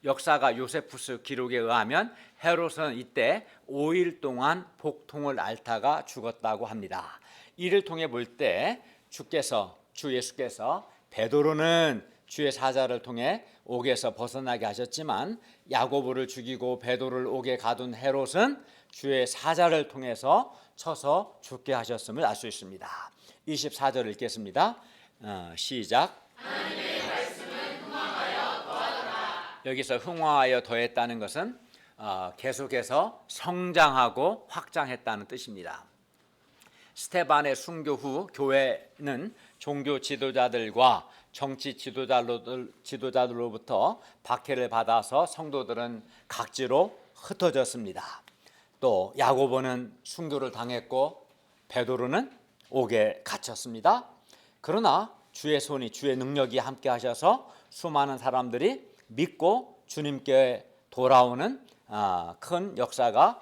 역사가 요세푸스 기록에 의하면 헤롯은 이때 5일 동안 복통을 앓다가 죽었다고 합니다. 이를 통해 볼 때 주 예수께서 베드로는 주의 사자를 통해 옥에서 벗어나게 하셨지만 야고보를 죽이고 베드로를 옥에 가둔 헤롯은 주의 사자를 통해서 쳐서 죽게 하셨음을 알 수 있습니다. 24절을 읽겠습니다. 시작. 하나님의 말씀은 흥왕하여 더하더라. 여기서 흥왕하여 더했다는 것은 계속해서 성장하고 확장했다는 뜻입니다. 스데반의 순교 후 교회는 종교 지도자들과 정치 지도자들로부터 박해를 받아서 성도들은 각지로 흩어졌습니다. 또 야고보는 순교를 당했고 베드로는 옥에 갇혔습니다. 그러나 주의 손이, 주의 능력이 함께 하셔서 수많은 사람들이 믿고 주님께 돌아오는 큰 역사가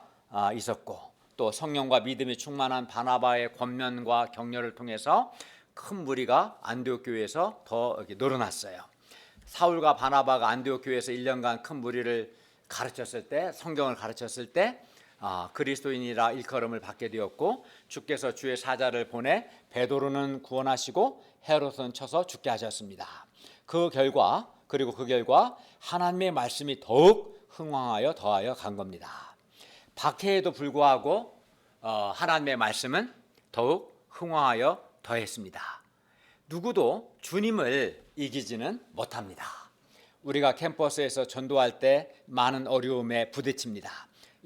있었고, 또 성령과 믿음이 충만한 바나바의 권면과 격려를 통해서 큰 무리가 안디옥 교회에서 더 이렇게 늘어났어요. 사울과 바나바가 안디옥 교회에서 1년간 큰 무리를 가르쳤을 때, 성경을 가르쳤을 때 그리스도인이라 일컬음을 받게 되었고, 주께서 주의 사자를 보내 베드로는 구원하시고 헤롯은 쳐서 죽게 하셨습니다. 그 결과 하나님의 말씀이 더욱 흥왕하여 더하여 간 겁니다. 박해에도 불구하고 하나님의 말씀은 더욱 흥왕하여 더했습니다. 누구도 주님을 이기지는 못합니다. 우리가 캠퍼스에서 전도할 때 많은 어려움에 부딪힙니다.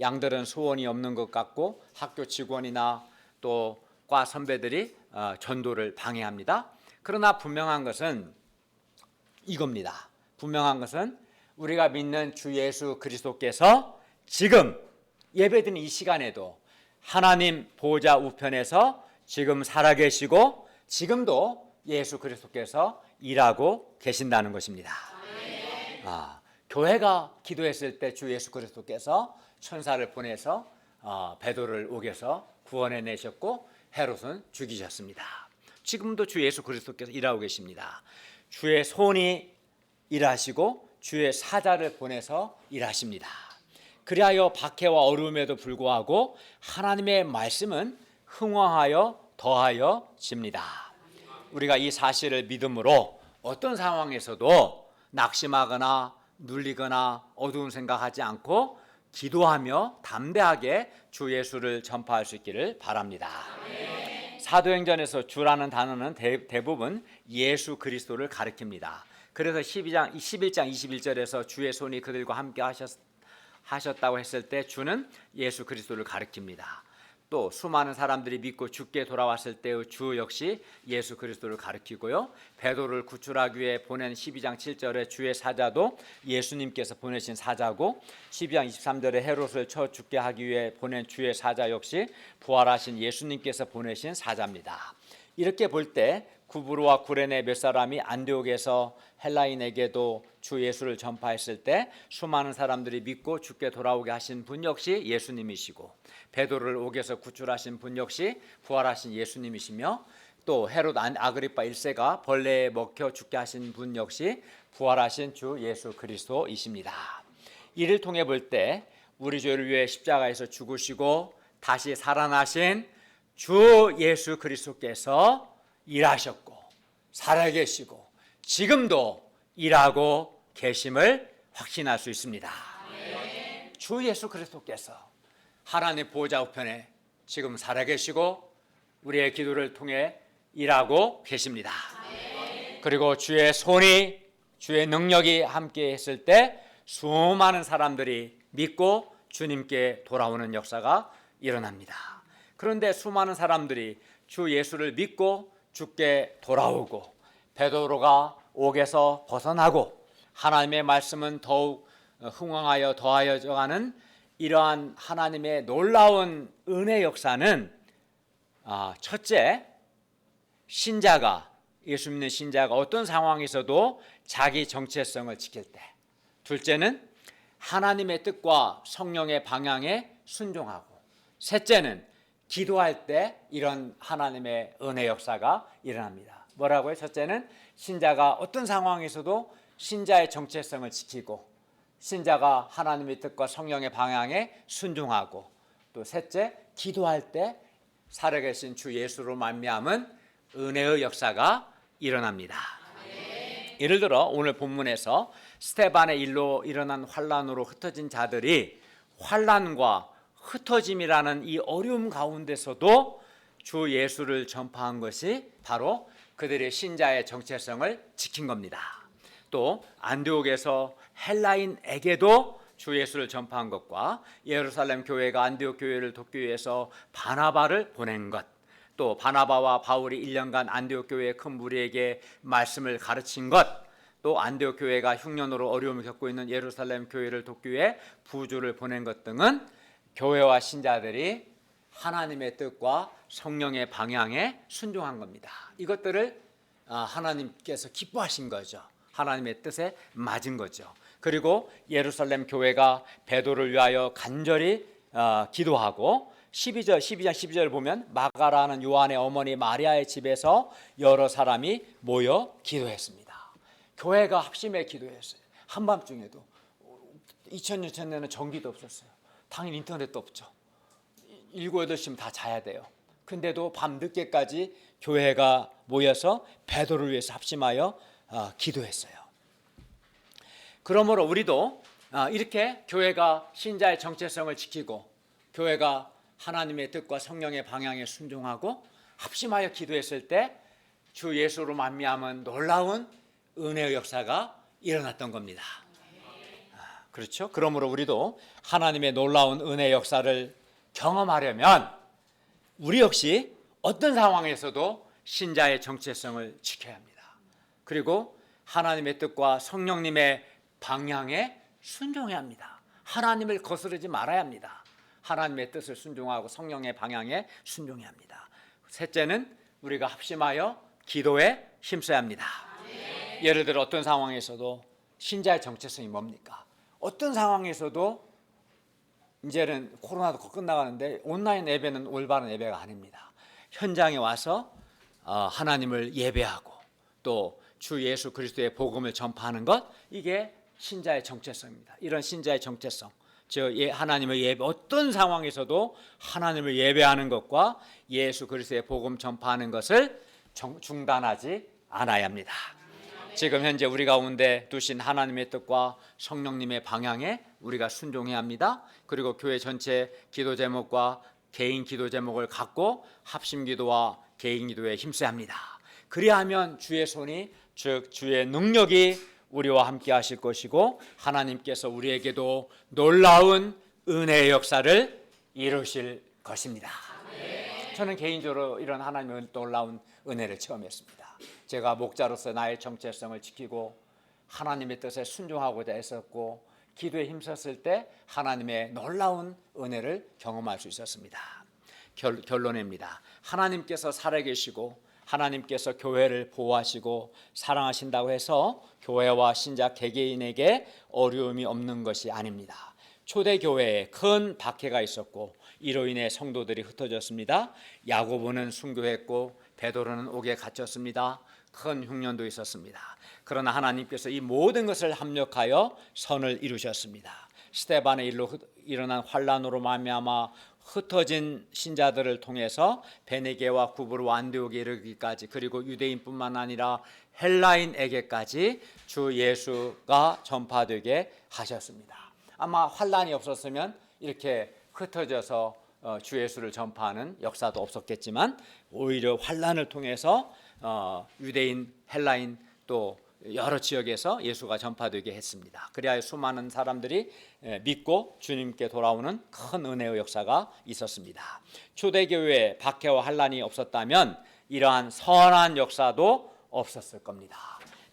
양들은 소원이 없는 것 같고 학교 직원이나 또 과 선배들이 전도를 방해합니다. 그러나 분명한 것은 이겁니다. 분명한 것은 우리가 믿는 주 예수 그리스도께서 지금 예배드리는 이 시간에도 하나님 보좌 우편에서 지금 살아계시고 지금도 예수 그리스도께서 일하고 계신다는 것입니다. 교회가 기도했을 때 주 예수 그리스도께서 천사를 보내서 베드로를 옥에서 구원해내셨고 헤롯은 죽이셨습니다. 지금도 주 예수 그리스도께서 일하고 계십니다. 주의 손이 일하시고 주의 사자를 보내서 일하십니다. 그리하여 박해와 어려움에도 불구하고 하나님의 말씀은 흥왕하여 더하여 집니다. 우리가 이 사실을 믿음으로 어떤 상황에서도 낙심하거나 눌리거나 어두운 생각하지 않고 기도하며 담대하게 주 예수를 전파할 수 있기를 바랍니다. 사도행전에서 주라는 단어는 대부분 예수 그리스도를 가리킵니다. 그래서 11장 21절에서 주의 손이 그들과 함께 하셨다고 했을 때 주는 예수 그리스도를 가리킵니다. 또 수많은 사람들이 믿고 주께 돌아왔을 때의 주 역시 예수 그리스도를 가리키고요. 베드로를 구출하기 위해 보낸 12장 7절에 주의 사자도 예수님께서 보내신 사자고, 12장 23절에 헤롯을 쳐 죽게 하기 위해 보낸 주의 사자 역시 부활하신 예수님께서 보내신 사자입니다. 이렇게 볼 때 구브로와 구레네 몇 사람이 안디옥에서 헬라인에게도 주 예수를 전파했을 때 수많은 사람들이 믿고 주께 돌아오게 하신 분 역시 예수님이시고, 베드로를 옥에서 구출하신 분 역시 부활하신 예수님이시며, 또 헤롯 아그리파 1세가 벌레에 먹혀 죽게 하신 분 역시 부활하신 주 예수 그리스도이십니다. 이를 통해 볼 때 우리 죄를 위해 십자가에서 죽으시고 다시 살아나신 주 예수 그리스도께서 일하셨고 살아계시고 지금도 일하고 계심을 확신할 수 있습니다. 주 예수 그리스도께서 하나님 보좌 우편에 지금 살아계시고 우리의 기도를 통해 일하고 계십니다. 그리고 주의 손이, 주의 능력이 함께 했을 때 수많은 사람들이 믿고 주님께 돌아오는 역사가 일어납니다. 그런데 수많은 사람들이 주 예수를 믿고 주께 돌아오고 베드로가 옥에서 벗어나고 하나님의 말씀은 더욱 흥왕하여 더하여져가는 이러한 하나님의 놀라운 은혜 역사는 첫째, 신자가, 예수 믿는 신자가 어떤 상황에서도 자기 정체성을 지킬 때, 둘째는 하나님의 뜻과 성령의 방향에 순종하고, 셋째는 기도할 때 이런 하나님의 은혜 역사가 일어납니다. 뭐라고요? 첫째는 신자가 어떤 상황에서도 신자의 정체성을 지키고, 신자가 하나님의 뜻과 성령의 방향에 순종하고, 또 셋째, 기도할 때 살아계신 주 예수로 말미암은 은혜의 역사가 일어납니다. 예를 들어 오늘 본문에서 스데반의 일로 일어난 환란으로 흩어진 자들이 환란과 흩어짐이라는 이 어려움 가운데서도 주 예수를 전파한 것이 바로 그들의 신자의 정체성을 지킨 겁니다. 또 안디옥에서 헬라인에게도 주 예수를 전파한 것과 예루살렘 교회가 안디옥 교회를 돕기 위해서 바나바를 보낸 것, 또 바나바와 바울이 1년간 안디옥 교회의 큰 무리에게 말씀을 가르친 것, 또 안디옥 교회가 흉년으로 어려움을 겪고 있는 예루살렘 교회를 돕기 위해 부주를 보낸 것 등은 교회와 신자들이 하나님의 뜻과 성령의 방향에 순종한 겁니다. 이것들을 하나님께서 기뻐하신 거죠. 하나님의 뜻에 맞은 거죠. 그리고 예루살렘 교회가 베드로를 위하여 간절히 기도하고 12장 12절 보면 마가라는 요한의 어머니 마리아의 집에서 여러 사람이 모여 기도했습니다. 교회가 합심해 기도했어요. 한밤중에도 2000년 전에는 전기도 없었어요. 당연히 인터넷도 없죠. 7, 8시면 다 자야 돼요. 근데도 밤 늦게까지 교회가 모여서 베드로를 위해서 합심하여 기도했어요. 그러므로 우리도 이렇게 교회가 신자의 정체성을 지키고 교회가 하나님의 뜻과 성령의 방향에 순종하고 합심하여 기도했을 때 주 예수로 말미암은 놀라운 은혜의 역사가 일어났던 겁니다. 그렇죠? 그러므로 우리도 하나님의 놀라운 은혜의 역사를 경험하려면 우리 역시 어떤 상황에서도 신자의 정체성을 지켜야 합니다. 그리고 하나님의 뜻과 성령님의 방향에 순종해야 합니다. 하나님을 거스르지 말아야 합니다. 하나님의 뜻을 순종하고 성령의 방향에 순종해야 합니다. 셋째는 우리가 합심하여 기도에 힘써야 합니다. 예를 들어 어떤 상황에서도 신자의 정체성이 뭡니까? 어떤 상황에서도 이제는 코로나도 끝나가는데 온라인 예배는 올바른 예배가 아닙니다. 현장에 와서 하나님을 예배하고 또 주 예수 그리스도의 복음을 전파하는 것, 이게 신자의 정체성입니다. 이런 신자의 정체성, 즉 하나님의 예배, 어떤 상황에서도 하나님을 예배하는 것과 예수 그리스도의 복음 전파하는 것을 중단하지 않아야 합니다. 지금 현재 우리 가운데 두신 하나님의 뜻과 성령님의 방향에 우리가 순종해야 합니다. 그리고 교회 전체 기도 제목과 개인 기도 제목을 갖고 합심 기도와 개인 기도에 힘써야 합니다. 그리하면 주의 손이, 즉 주의 능력이 우리와 함께 하실 것이고 하나님께서 우리에게도 놀라운 은혜의 역사를 이루실 것입니다. 저는 개인적으로 이런 하나님의 놀라운 은혜를 체험했습니다. 제가 목자로서 나의 정체성을 지키고 하나님의 뜻에 순종하고자 했었고 기도에 힘썼을 때 하나님의 놀라운 은혜를 경험할 수 있었습니다. 결론입니다. 하나님께서 살아계시고 하나님께서 교회를 보호하시고 사랑하신다고 해서 교회와 신자 개개인에게 어려움이 없는 것이 아닙니다. 초대교회에 큰 박해가 있었고 이로 인해 성도들이 흩어졌습니다. 야고보는 순교했고 베드로는 옥에 갇혔습니다. 큰 흉년도 있었습니다. 그러나 하나님께서 이 모든 것을 합력하여 선을 이루셨습니다. 스데반의 일로 일어난 환란으로 말미암아 흩어진 신자들을 통해서 베네게와 구브로 안디옥에 이르기까지, 그리고 유대인뿐만 아니라 헬라인에게까지 주 예수가 전파되게 하셨습니다. 아마 환란이 없었으면 이렇게 흩어져서 주 예수를 전파하는 역사도 없었겠지만 오히려 환란을 통해서 유대인, 헬라인 또 여러 지역에서 예수가 전파되게 했습니다. 그래야 수많은 사람들이 믿고 주님께 돌아오는 큰 은혜의 역사가 있었습니다. 초대교회에 박해와 환란이 없었다면 이러한 선한 역사도 없었을 겁니다.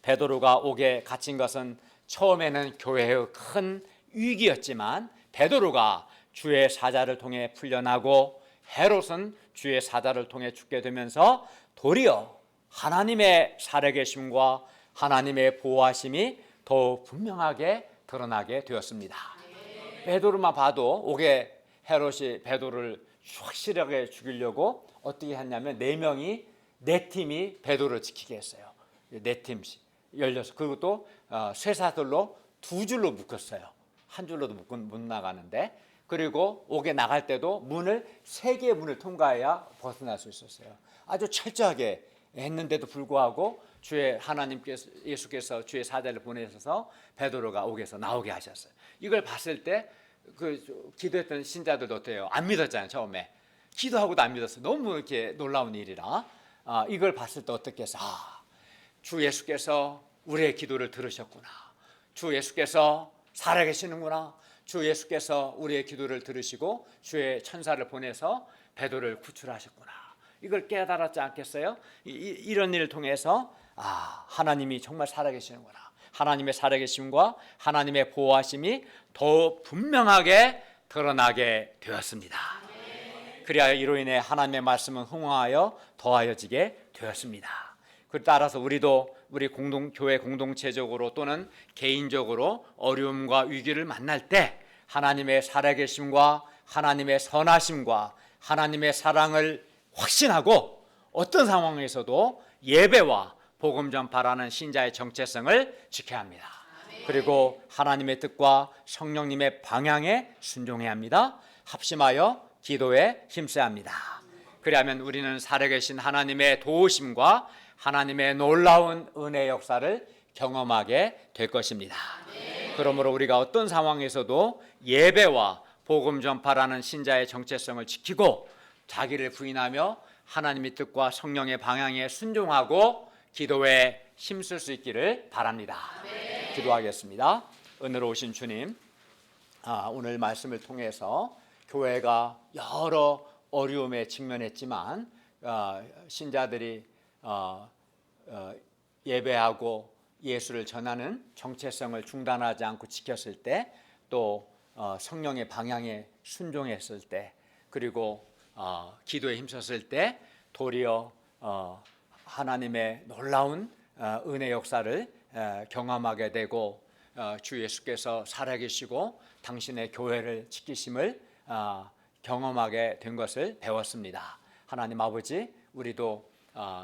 베드로가 옥에 갇힌 것은 처음에는 교회의 큰 위기였지만 베드로가 주의 사자를 통해 풀려나고 헤롯은 주의 사자를 통해 죽게 되면서 도리어 하나님의 살아계심과 하나님의 보호하심이 더욱 분명하게 드러나게 되었습니다. 베드로만 봐도 옥에 헤롯이 베드로를 확실하게 죽이려고 어떻게 했냐면 네 팀이 베드로를 지키게 했어요. 네 팀씩 열려서, 그리고 또 쇠사슬로 2줄로 묶었어요. 한 줄로도 못 나가는데, 그리고 옥에 나갈 때도 3개의 문을 통과해야 벗어날 수 있었어요. 아주 철저하게 했는데도 불구하고 주의 하나님께서, 예수께서 주의 사자를 보내셔서 베드로가 옥에서 나오게 하셨어요. 이걸 봤을 때 그 기도했던 신자들도 어때요? 안 믿었잖아요. 처음에 기도하고도 안 믿었어요. 너무 이렇게 놀라운 일이라. 이걸 봤을 때 어떻게 해서 주 예수께서 우리의 기도를 들으셨구나, 주 예수께서 살아계시는구나, 주 예수께서 우리의 기도를 들으시고 주의 천사를 보내서 베드로를 구출하셨구나, 이걸 깨달았지 않겠어요? 이런 일을 통해서 하나님이 정말 살아계시는구나, 하나님의 살아계심과 하나님의 보호하심이 더 분명하게 드러나게 되었습니다. 그리하여 이로 인해 하나님의 말씀은 흥황하여 더하여지게 되었습니다. 그 따라서 우리도 우리 교회 공동체적으로 또는 개인적으로 어려움과 위기를 만날 때 하나님의 살아계심과 하나님의 선하심과 하나님의 사랑을 확신하고 어떤 상황에서도 예배와 복음 전파라는 신자의 정체성을 지켜야 합니다. 그리고 하나님의 뜻과 성령님의 방향에 순종해야 합니다. 합심하여 기도에 힘써야 합니다. 그리하면 우리는 살아계신 하나님의 도우심과 하나님의 놀라운 은혜의 역사를 경험하게 될 것입니다. 그러므로 우리가 어떤 상황에서도 예배와 복음 전파라는 신자의 정체성을 지키고 자기를 부인하며 하나님의 뜻과 성령의 방향에 순종하고 기도에 힘쓸 수 있기를 바랍니다. 기도하겠습니다. 은혜로우신 주님, 오늘 말씀을 통해서 교회가 여러 어려움에 직면했지만 신자들이 예배하고 예수를 전하는 정체성을 중단하지 않고 지켰을 때, 또 성령의 방향에 순종했을 때, 그리고 기도에 힘썼을 때 도리어 하나님의 놀라운 은혜 역사를 경험하게 되고 주 예수께서 살아계시고 당신의 교회를 지키심을 경험하게 된 것을 배웠습니다. 하나님 아버지, 우리도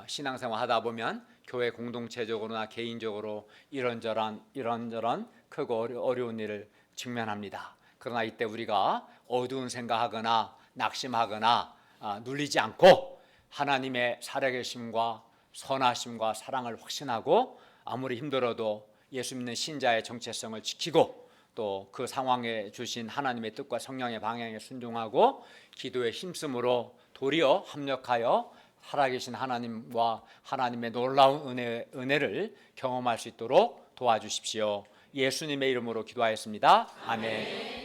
신앙생활 하다 보면 교회 공동체적으로나 개인적으로 이런저런 크고 어려운 일을 직면합니다. 그러나 이때 우리가 어두운 생각하거나 낙심하거나 눌리지 않고 하나님의 살아계심과 선하심과 사랑을 확신하고 아무리 힘들어도 예수 믿는 신자의 정체성을 지키고 또 그 상황에 주신 하나님의 뜻과 성령의 방향에 순종하고 기도에 힘쓰므로 도리어 합력하여 살아계신 하나님과 하나님의 놀라운 은혜를 경험할 수 있도록 도와주십시오. 예수님의 이름으로 기도하였습니다. 아멘.